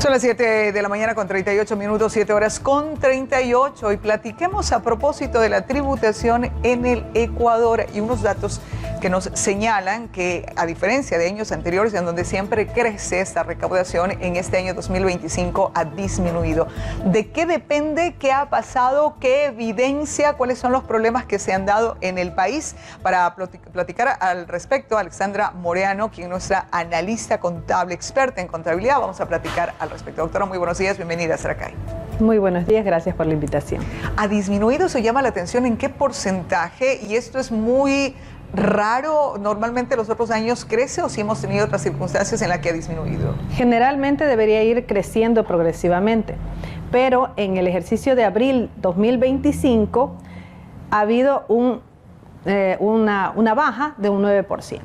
Son las 7 de la mañana con 38 minutos, 7 horas con 38, y platiquemos a propósito de la tributación en el Ecuador y unos datos que nos señalan que, a diferencia de años anteriores en donde siempre crece esta recaudación, en este año 2025 ha disminuido. ¿De qué depende? ¿Qué ha pasado? ¿Qué evidencia? ¿Cuáles son los problemas que se han dado en el país? Para platicar al respecto, Alexandra Moreano, quien es nuestra analista contable, experta en contabilidad, vamos a platicar al respecto. Doctora, muy buenos días, bienvenida a Saracay. Muy buenos días, gracias por la invitación. ¿Ha disminuido? ¿Se llama la atención en qué porcentaje? Y esto es muy raro. ¿Normalmente los otros años crece o si hemos tenido otras circunstancias en las que ha disminuido? Generalmente debería ir creciendo progresivamente, pero en el ejercicio de abril 2025 ha habido una baja de un 9%.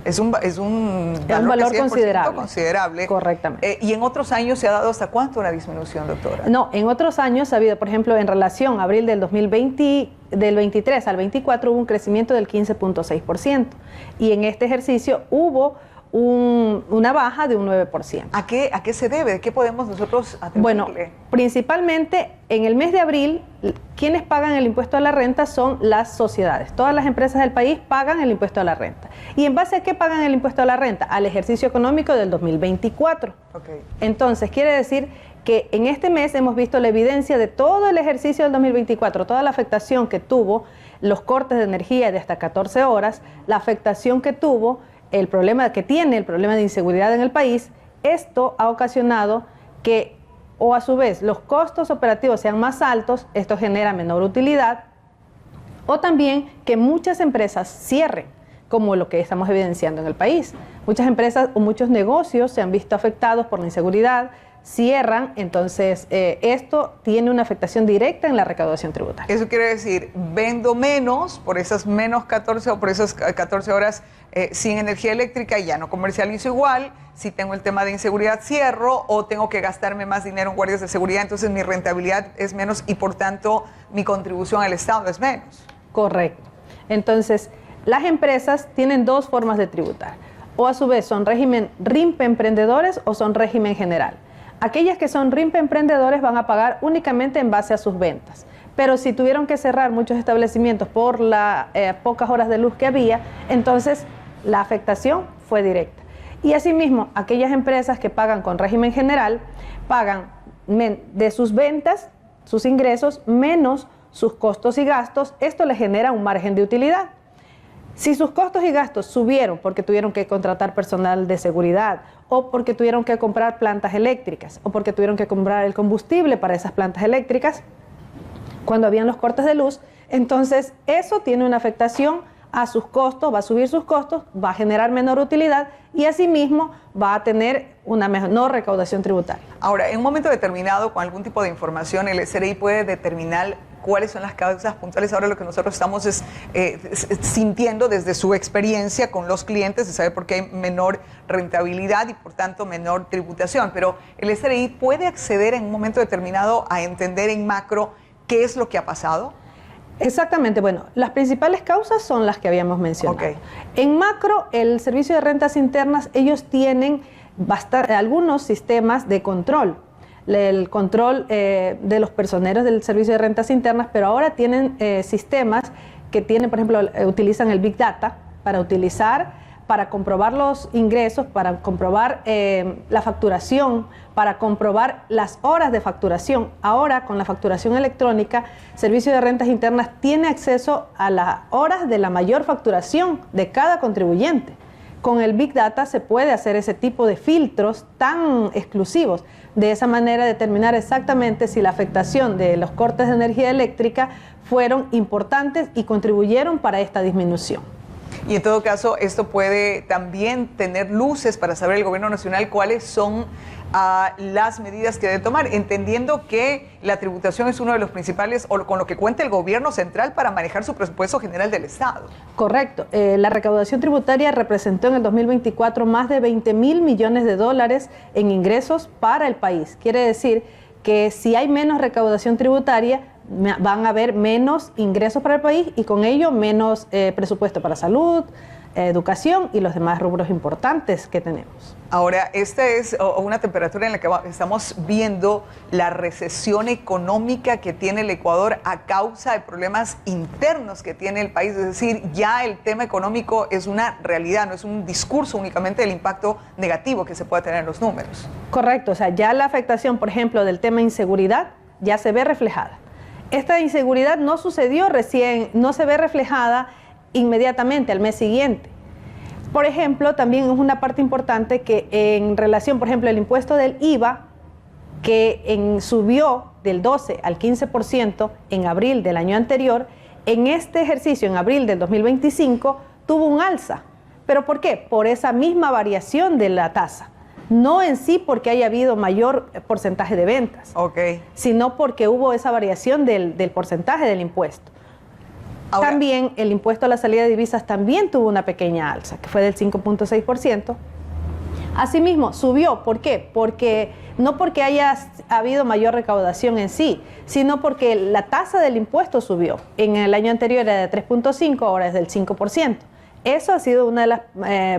Es un valor considerable. Correctamente. ¿Y en otros años se ha dado hasta cuánto una disminución, doctora? No, en otros años ha habido, por ejemplo, en relación a abril del 2020, del 23 al 24 hubo un crecimiento del 15.6%. Y en este ejercicio hubo una baja de un 9%. ¿A qué se debe? ¿De qué podemos nosotros atribuirle? Bueno, principalmente en el mes de abril, quienes pagan el impuesto a la renta son las sociedades. Todas las empresas del país pagan el impuesto a la renta. ¿Y en base a qué pagan el impuesto a la renta? Al ejercicio económico del 2024. Okay. Entonces, quiere decir que en este mes hemos visto la evidencia de todo el ejercicio del 2024, toda la afectación que tuvo, los cortes de energía de hasta 14 horas, la afectación que tuvo, el problema de inseguridad en el país. Esto ha ocasionado que, o a su vez, los costos operativos sean más altos, esto genera menor utilidad, o también que muchas empresas cierren, como lo que estamos evidenciando en el país. Muchas empresas o muchos negocios se han visto afectados por la inseguridad, cierran, entonces esto tiene una afectación directa en la recaudación tributaria. Eso quiere decir, vendo menos por esas menos 14 o por esas 14 horas sin energía eléctrica y ya no comercializo igual. Si tengo el tema de inseguridad, cierro, o tengo que gastarme más dinero en guardias de seguridad, entonces mi rentabilidad es menos y por tanto mi contribución al Estado es menos. Correcto. Entonces, las empresas tienen dos formas de tributar, o a su vez son régimen RIMPE emprendedores o son régimen general. Aquellas que son RIMPE emprendedores van a pagar únicamente en base a sus ventas. Pero si tuvieron que cerrar muchos establecimientos por las pocas horas de luz que había, entonces la afectación fue directa. Y asimismo, aquellas empresas que pagan con régimen general, pagan de sus ventas, sus ingresos, menos sus costos y gastos. Esto les genera un margen de utilidad. Si sus costos y gastos subieron porque tuvieron que contratar personal de seguridad, o porque tuvieron que comprar plantas eléctricas, o porque tuvieron que comprar el combustible para esas plantas eléctricas, cuando habían los cortes de luz, entonces eso tiene una afectación a sus costos, va a subir sus costos, va a generar menor utilidad y asimismo va a tener una menor recaudación tributaria. Ahora, en un momento determinado, con algún tipo de información, el SRI puede determinar cuáles son las causas puntuales. Ahora lo que nosotros estamos sintiendo desde su experiencia con los clientes, de saber por qué hay menor rentabilidad y por tanto menor tributación. Pero el SRI puede acceder en un momento determinado a entender en macro qué es lo que ha pasado. Exactamente, bueno, las principales causas son las que habíamos mencionado. Okay. En macro, el Servicio de Rentas Internas, ellos tienen algunos sistemas de control. El control de los personeros del Servicio de Rentas Internas, pero ahora tienen sistemas que tienen, por ejemplo, utilizan el Big Data para comprobar los ingresos, para comprobar la facturación, para comprobar las horas de facturación. Ahora, con la facturación electrónica, Servicio de Rentas Internas tiene acceso a las horas de la mayor facturación de cada contribuyente. Con el Big Data se puede hacer ese tipo de filtros tan exclusivos. De esa manera determinar exactamente si la afectación de los cortes de energía eléctrica fueron importantes y contribuyeron para esta disminución. Y en todo caso, esto puede también tener luces para saber el gobierno nacional cuáles son las medidas que debe tomar, entendiendo que la tributación es uno de los principales, o con lo que cuenta el gobierno central para manejar su presupuesto general del Estado. Correcto. La recaudación tributaria representó en el 2024 más de 20.000 millones de dólares en ingresos para el país. Quiere decir que si hay menos recaudación tributaria, van a haber menos ingresos para el país y con ello menos presupuesto para salud, educación y los demás rubros importantes que tenemos. Ahora, esta es una temperatura en la que estamos viendo la recesión económica que tiene el Ecuador a causa de problemas internos que tiene el país. Es decir, ya el tema económico es una realidad, no es un discurso únicamente del impacto negativo que se puede tener en los números. Correcto, o sea, ya la afectación, por ejemplo, del tema inseguridad ya se ve reflejada. Esta inseguridad no sucedió recién, no se ve reflejada inmediatamente al mes siguiente. Por ejemplo, también es una parte importante que en relación, por ejemplo, el impuesto del IVA, que subió del 12 al 15% en abril del año anterior, en este ejercicio, en abril del 2025, tuvo un alza. ¿Pero por qué? Por esa misma variación de la tasa. No en sí porque haya habido mayor porcentaje de ventas, sino porque hubo esa variación del porcentaje del impuesto. Ahora, también el impuesto a la salida de divisas también tuvo una pequeña alza, que fue del 5.6%. Asimismo, subió. ¿Por qué? No porque haya habido mayor recaudación en sí, sino porque la tasa del impuesto subió. En el año anterior era de 3.5%, ahora es del 5%. Eso ha sido una de las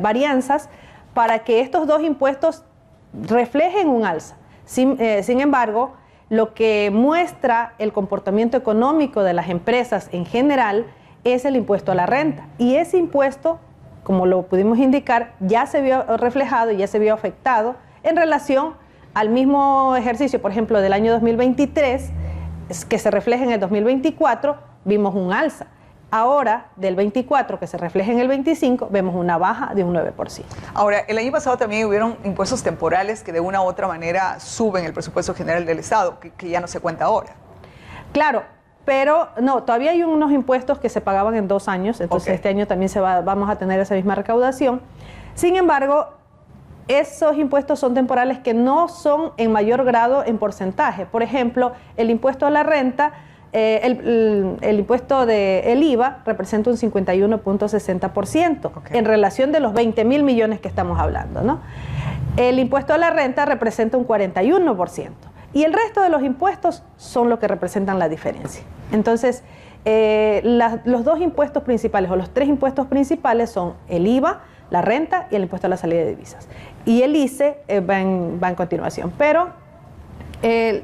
varianzas para que estos dos impuestos reflejen un alza. Sin embargo, lo que muestra el comportamiento económico de las empresas en general es el impuesto a la renta. Y ese impuesto, como lo pudimos indicar, ya se vio reflejado, ya se vio afectado en relación al mismo ejercicio, por ejemplo, del año 2023, que se refleja en el 2024, vimos un alza. Ahora, del 24, que se refleja en el 25, vemos una baja de un 9%. Ahora, el año pasado también hubieron impuestos temporales que de una u otra manera suben el presupuesto general del Estado, que ya no se cuenta ahora. Claro, pero no, todavía hay unos impuestos que se pagaban en 2 años, entonces este año también vamos a tener esa misma recaudación. Sin embargo, esos impuestos son temporales que no son en mayor grado en porcentaje. Por ejemplo, el impuesto a la renta, el impuesto del IVA representa un 51.60% en relación de los 20.000 millones que estamos hablando, ¿no? El impuesto a la renta representa un 41% y el resto de los impuestos son los que representan la diferencia. Entonces, los dos impuestos principales o los 3 impuestos principales son el IVA, la renta y el impuesto a la salida de divisas. Y el ICE va en continuación, pero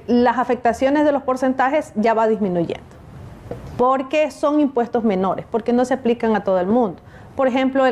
las afectaciones de los porcentajes ya va disminuyendo, porque son impuestos menores, porque no se aplican a todo el mundo. Por ejemplo,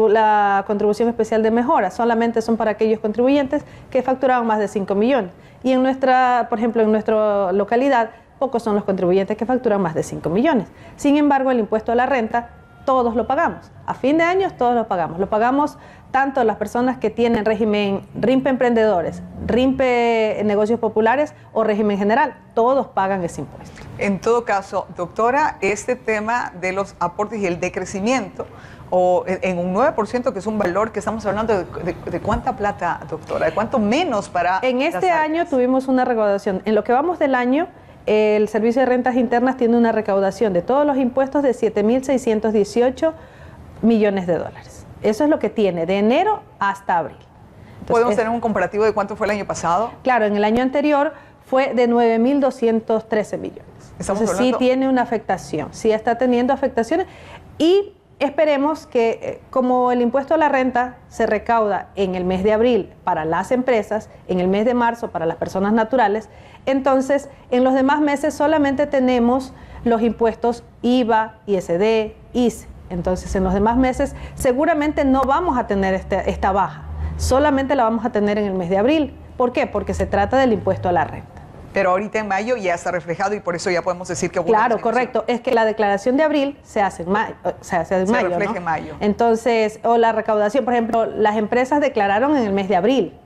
la contribución especial de mejora solamente son para aquellos contribuyentes que facturaban más de 5 millones. Y por ejemplo, en nuestra localidad, pocos son los contribuyentes que facturan más de 5 millones. Sin embargo, el impuesto a la renta, todos lo pagamos. A fin de año, todos lo pagamos. Lo pagamos tanto las personas que tienen régimen RIMPE emprendedores, RIMPE negocios populares o régimen general. Todos pagan ese impuesto. En todo caso, doctora, este tema de los aportes y el decrecimiento, o en un 9%, que es un valor que estamos hablando de cuánta plata, doctora, de cuánto menos para... En este año tuvimos una recaudación. En lo que vamos del año, el Servicio de Rentas Internas tiene una recaudación de todos los impuestos de 7.618 millones de dólares. Eso es lo que tiene de enero hasta abril. Entonces, ¿podemos tener un comparativo de cuánto fue el año pasado? Claro, en el año anterior fue de 9.213 millones. Entonces sí tiene una afectación, sí está teniendo afectaciones y esperemos que como el impuesto a la renta se recauda en el mes de abril para las empresas, en el mes de marzo para las personas naturales, entonces en los demás meses solamente tenemos los impuestos IVA, ISD, ICE. Entonces, en los demás meses seguramente no vamos a tener esta baja, solamente la vamos a tener en el mes de abril. ¿Por qué? Porque se trata del impuesto a la renta. Pero ahorita en mayo ya está reflejado y por eso ya podemos decir que... Claro, correcto. Es que la declaración de abril se hace en mayo, se refleja ¿no? en mayo. Entonces, o la recaudación, por ejemplo, las empresas declararon en el mes de abril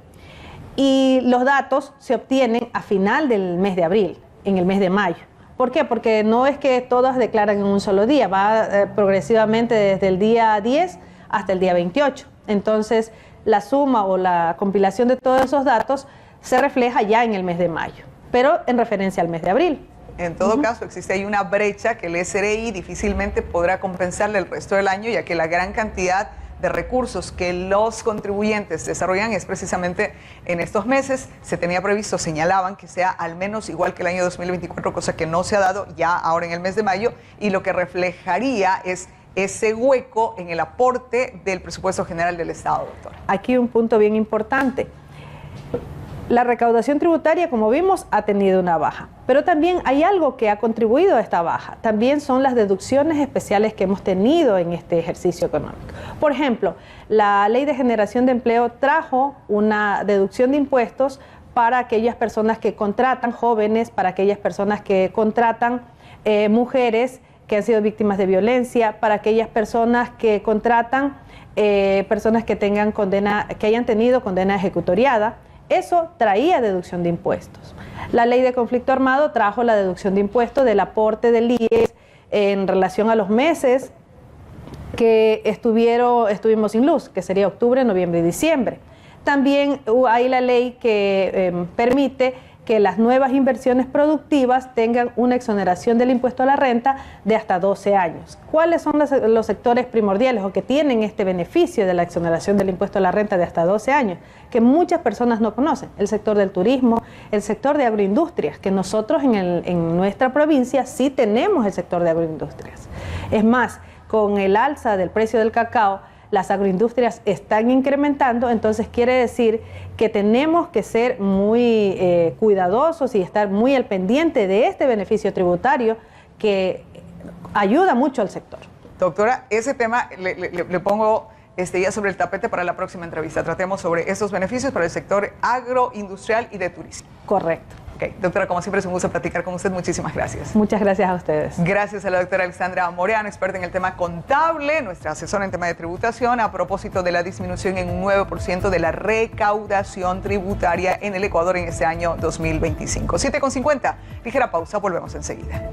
y los datos se obtienen a final del mes de abril, en el mes de mayo. ¿Por qué? Porque no es que todas declaran en un solo día, va progresivamente desde el día 10 hasta el día 28. Entonces, la suma o la compilación de todos esos datos se refleja ya en el mes de mayo, pero en referencia al mes de abril. En todo caso, existe ahí una brecha que el SRI difícilmente podrá compensarle el resto del año, ya que la gran cantidad de recursos que los contribuyentes desarrollan es precisamente en estos meses. Se tenía previsto, señalaban que sea al menos igual que el año 2024, cosa que no se ha dado ya ahora en el mes de mayo, y lo que reflejaría es ese hueco en el aporte del presupuesto general del Estado, doctora? Aquí un punto bien importante. La recaudación tributaria, como vimos, ha tenido una baja, pero también hay algo que ha contribuido a esta baja. También son las deducciones especiales que hemos tenido en este ejercicio económico. Por ejemplo, la Ley de Generación de Empleo trajo una deducción de impuestos para aquellas personas que contratan jóvenes, para aquellas personas que contratan mujeres que han sido víctimas de violencia, para aquellas personas que contratan personas que tengan condena, que hayan tenido condena ejecutoriada. Eso traía deducción de impuestos. La ley de conflicto armado trajo la deducción de impuestos del aporte del IES en relación a los meses que estuvimos sin luz, que sería octubre, noviembre y diciembre. También hay la ley que permite que las nuevas inversiones productivas tengan una exoneración del impuesto a la renta de hasta 12 años. ¿Cuáles son los sectores primordiales o que tienen este beneficio de la exoneración del impuesto a la renta de hasta 12 años? Que muchas personas no conocen. El sector del turismo, el sector de agroindustrias, que nosotros en nuestra provincia sí tenemos el sector de agroindustrias. Es más, con el alza del precio del cacao, las agroindustrias están incrementando, entonces quiere decir que tenemos que ser muy cuidadosos y estar muy al pendiente de este beneficio tributario que ayuda mucho al sector. Doctora, ese tema le pongo ya sobre el tapete para la próxima entrevista. Tratemos sobre esos beneficios para el sector agroindustrial y de turismo. Correcto. Ok, doctora, como siempre es un gusto platicar con usted. Muchísimas gracias. Muchas gracias a ustedes. Gracias a la doctora Alexandra Moreano, experta en el tema contable, nuestra asesora en tema de tributación, a propósito de la disminución en un 9% de la recaudación tributaria en el Ecuador en este año 2025. 7:50, ligera pausa, volvemos enseguida.